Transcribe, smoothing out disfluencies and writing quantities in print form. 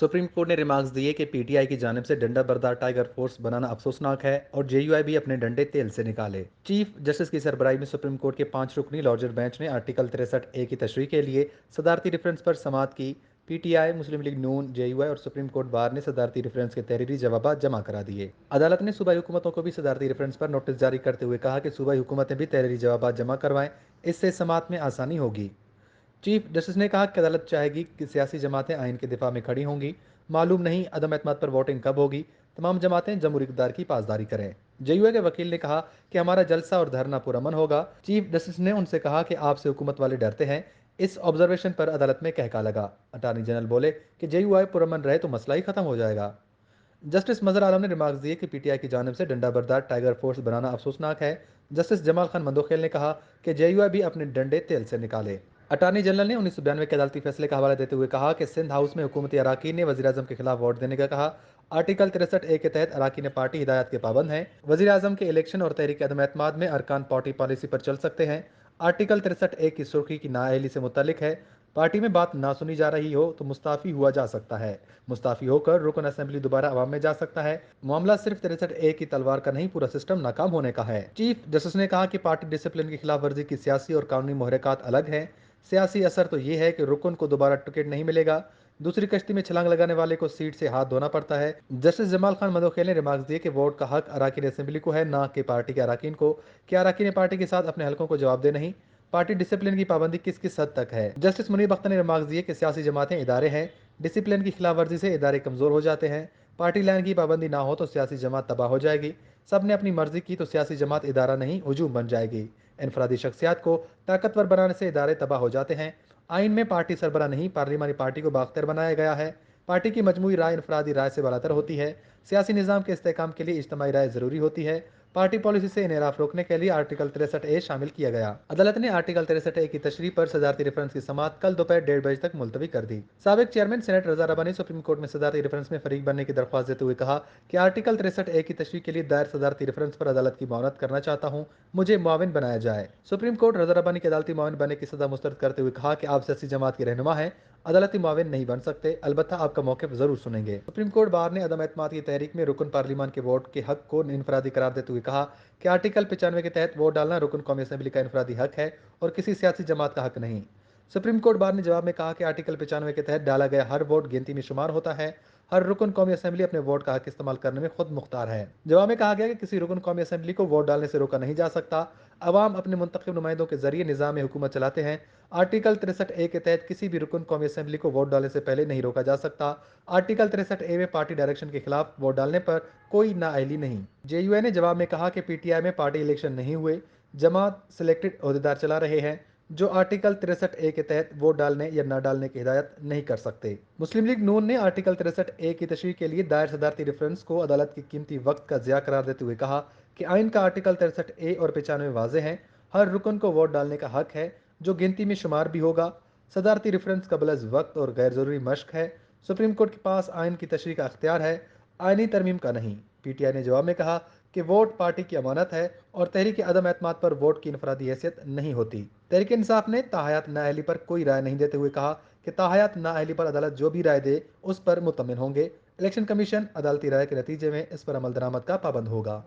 Supreme court ने remarks दिए कि पीटीआई की जानिब से डंडा बरदार टाइगर फोर्स बनाना अफसोसनाक है और जेयूआई भी अपने डंडे तेल से निकाले। चीफ जस्टिस की सरबराही में सुप्रीम कोर्ट के 5 रुकनी लॉर्जर बेंच ने आर्टिकल 63A की तशरीह के लिए सदारती रेफरेंस पर समाअत की। पीटीआई, मुस्लिम लीग नून, जेयूआई और सुप्रीम कोर्ट बार ने सदारती रेफरेंस के तहरीरी जवाब जमा करा दिए। अदालत ने सूबाई हुकूमतों को भी सदारती रेफरेंस पर नोटिस जारी करते हुए कहा कि सूबाई हुकूमतें भी तहरीरी जवाब जमा करवाएं, इससे समाअत में आसानी होगी। चीफ जस्टिस ने कहा कि अदालत चाहेगी कि सियासी जमातें आइन के दिफा में खड़ी होंगी। मालूम नहीं अदम एतमाद पर वोटिंग कब होगी। तमाम जमातें जमहूरी इक़्तिदार की पासदारी करें। जेयूए के वकील ने कहा कि हमारा जलसा और धरना पुरअमन होगा। चीफ जस्टिस ने उनसे कहा कि आपसे हुकूमत वाले डरते हैं। इस ऑब्जर्वेशन पर अदालत में कहका लगा। अटारनी जनरल बोले कि जेयूआई पुरअमन रहे तो मसला ही खत्म हो जाएगा। जस्टिस मजहर आलम ने रिमार्क्स दिए कि पीटीआई की जानिब से डंडा बरदार टाइगर फोर्स बनाना अफसोसनाक है। जस्टिस जमाल खान मंदोखेल ने कहा कि जेयूआई भी अपने डंडे तेल से निकाले। अटारनी जनरल ने 1992 के अदालती फैसले का हवाला देते हुए कहा कि सिंध हाउस में हुकूमती अराकीन ने वज़ीर आज़म के खिलाफ वोट देने का कहा। आर्टिकल 63A के तहत अराकीन पार्टी हिदायत के पाबंद हैं। वज़ीर आज़म के इलेक्शन और तहरीक अदम एतमाद में अरकान पार्टी पॉलिसी पर चल सकते हैं। आर्टिकल 63A की सुर्खी की नाअहली से मुतल्लिक है। पार्टी में बात ना सुनी जा रही हो तो मुस्ताफ़ी हुआ जा सकता है। मुस्ताफ़ी होकर रुकन असेंबली दोबारा अवाम में जा सकता है। मामला सिर्फ 63A की तलवार का नहीं, पूरा सिस्टम नाकाम होने का है। चीफ जस्टिस ने कहा कि पार्टी डिसिप्लिन की खिलाफ वर्जी की सियासी और कानूनी मुहरकात अलग हैं। सियासी असर तो ये है कि रुकन को दोबारा टिकट नहीं मिलेगा। दूसरी कश्ती में छलांग लगाने वाले को सीट से हाथ धोना पड़ता है। जस्टिस जमाल खान मंदोखेल ने रिमार्क्स दिए कि वोट का हक अराकीन असेंबली को है, ना कि पार्टी के अराकीन को। क्या अराकीन पार्टी के साथ अपने हलकों को जवाब दे नहीं? पार्टी डिसिप्लिन की पाबंदी किस किस हद तक है? जस्टिस मुनीर बख्तर ने रिमार्क्स दिए कि सियासी जमातें इदारे हैं। डिसिप्लिन की खिलाफ वर्जी से इदारे कमजोर हो जाते हैं। पार्टी लाइन की पाबंदी ना हो तो सियासी जमात तबाह हो जाएगी। सब ने अपनी मर्जी की तो सियासी जमात इदारा नहीं, हुजूम बन जाएगी। इनफरादी शख्सियात को ताकतवर बनाने से इदारे तबाह हो जाते हैं। आइन में पार्टी सरबरा नहीं, पार्लिमानी पार्टी को बाख्तर बनाया गया है। पार्टी की मजमूई राय इनफरादी राय से बलातर होती है। सियासी निज़ाम के इस्तेकाम के लिए इज्तिमाई राय ज़रूरी होती है। पार्टी पॉलिसी से इनहराफ रोकने के लिए आर्टिकल 63A शामिल किया गया। अदालत ने आर्टिकल 63A की तशरीह पर सदारती रेफरेंस की समाअत कल दोपहर 1:30 बजे तक मुलतवी कर दी। साबिक चेयरमैन सेनेट रजा रबा ने सुप्रीम कोर्ट में सदारती रेफरेंस में फरीक बनने की दरख्वास्त देते हुए कहा कि आर्टिकल 63A की तशरीह के लिए दायर सदारती रेफरेंस पर अदालत की मावनत करना चाहता हूँ। मुझे मुआविन बनाया जाए। सुप्रीम कोर्ट रजा रबानी की अदालती मुआविन बनने की सदा मुस्तरद करते हुए कहा कि आप सियासी जमात के रहनुमा हैं, अदालती मुआविन नहीं बन सकते, अलबत्ता आपका मौक़िफ़ ज़रूर सुनेंगे। सुप्रीम कोर्ट बार ने अदम एतमाद की तहरीक में रुकन पार्लिमान के वोट के हक को इनफरादी करार देते हुए कहा कि आर्टिकल 95 के तहत वोट डालना रुकन कौमी असेंबली का इनफरादी हक है और किसी सियासी जमात का हक नहीं। सुप्रीम कोर्ट बार ने जवाब में कहा कि आर्टिकल 95 के तहत डाला गया हर वोट गिनती में शुमार होता है। हर रुकन कौमी असेंबली अपने वोट का हक इस्तेमाल करने में खुद मुख्तार है। जवाब में कहा गया कि किसी रुकन कौमी असेंबली को वोट डालने से रोका नहीं जा सकता। अवाम अपने मुंतखब नुमाइंदों के जरिए निज़ाम हुकूमत चलाते हैं। आर्टिकल 63A के तहत किसी भी रुकन कौमी असेंबली को वोट डालने से पहले नहीं रोका जा सकता। आर्टिकल 63A में पार्टी डायरेक्शन के खिलाफ वोट डालने पर कोई नाअहली नहीं। जेयूए ने जवाब में कहा कि पीटीआई में पार्टी इलेक्शन नहीं हुए, जमात सिलेक्टेड अहदेदार चला रहे हैं जो आर्टिकल 63A के तहत वोट डालने या न डालने की हिदायत नहीं कर सकते। मुस्लिम लीग नून ने आर्टिकल 63A की तशरीह के लिए दायर सदारती रेफरेंस को अदालत की कीमती वक्त का ज़िया करार देते हुए कहा कि आइन का आर्टिकल 63A और 95 वाज़ेह हैं। हर रुकन को वोट डालने का हक है, जो गिनती में शुमार भी होगा। सदारती रेफरेंस कबल अज़ वक्त और गैर ज़रूरी मश्क है। सुप्रीम कोर्ट के पास आइन की तशरीह का अख्तियार है, आइनी तरमीम का नहीं। पीटीआई ने जवाब में कहा कि वोट पार्टी की अमानत है और तहरीक अदम एतमाद पर वोट की इनफरादी हैसियत नहीं होती। तहरीक इंसाफ ने ताहयात नाअहली पर कोई राय नहीं देते हुए कहा कि ताहयात नाअहली पर अदालत जो भी राय दे उस पर मुतमिन होंगे। इलेक्शन कमीशन अदालती राय के नतीजे में इस पर अमल दरामद का पाबंद होगा।